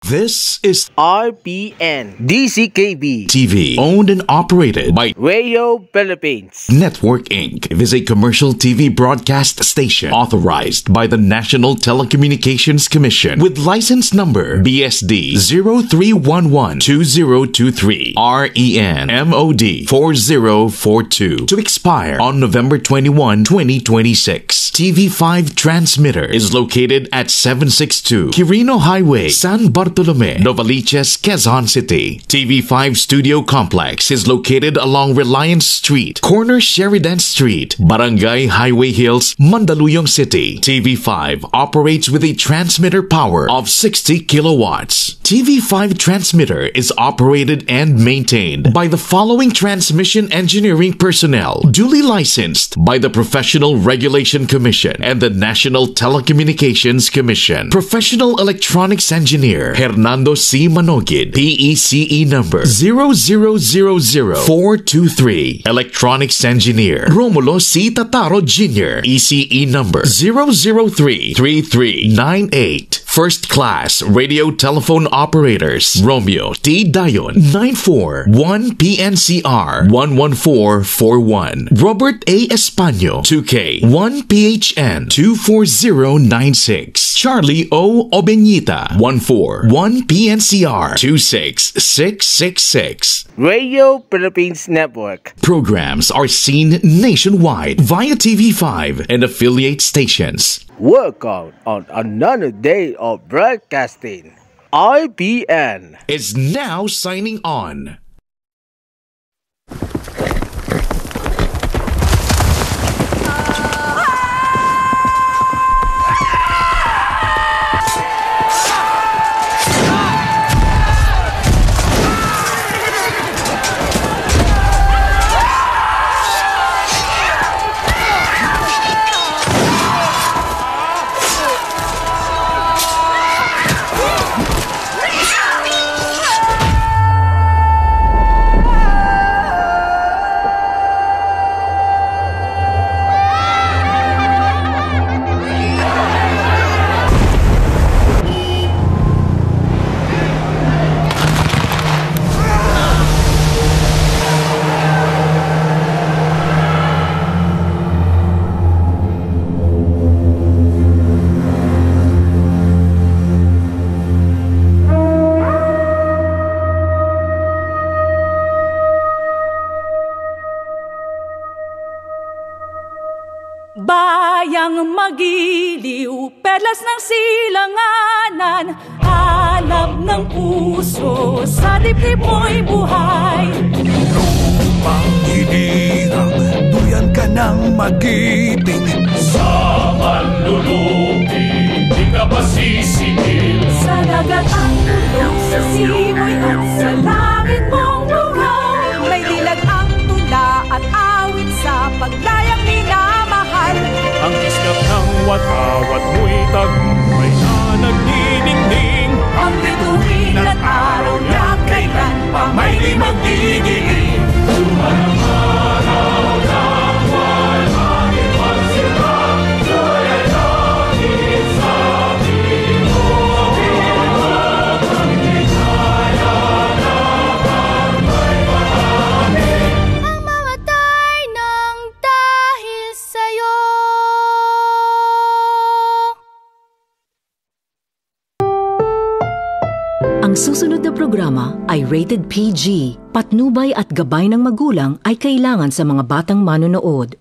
This is RPN DCKB TV, owned and operated by Radio Philippines Network Inc. It is a commercial TV broadcast station authorized by the National Telecommunications Commission with license number BSD 03112023 REN MOD 4042 to expire on November 21, 2026. TV5 transmitter is located at 762 Quirino Highway, San Bartolome, Novaliches, Quezon City. TV5 Studio Complex is located along Reliance Street, corner Sheridan Street, Barangay Highway Hills, Mandaluyong City. TV5 operates with a transmitter power of 60 kilowatts. TV5 transmitter is operated and maintained by the following transmission engineering personnel, duly licensed by the Professional Regulation Commission and the National Telecommunications Commission. Professional Electronics Engineer Hernando C. Manogid, PECE number 0000423. Electronics Engineer Romulo C. Tataro Jr., ECE number 0033398. First Class Radio Telephone Operators Romeo T. Dayon 941 PNCR 11441. Robert A. Españo 2K 1 PHN 24096. Charlie O. Obenita 141 PNCR 26666. Radio Philippines Network. Programs are seen nationwide via TV5 and affiliate stations. Welcome on another day of broadcasting. RPN is now signing on. Bayang magiliw, perlas ng silanganan, alab ng puso, sa dibdib mo'y buhay. Lupang hinirang, duyan ka ng magibing. Sa manlulupi, di ka masisingil. Sa dagat ang tulog, sa simoy at sa langit mong lugaw. May dilag ang tula at awit sa paglayang minamahal. Ang iskap ng watawat mo'y tagumpay na nagdiningning. Ang bituin at araw na kailan pa may di magdidilim. Sumanang araw ng walhangin magsira, Diyo'y ay langit sa Pinoy. Ang ligaya na may marami. Ang mamatay ng dahil sa'yo. Ang susunod na programa ay rated PG. Patnubay at gabay ng magulang ay kailangan sa mga batang manonood.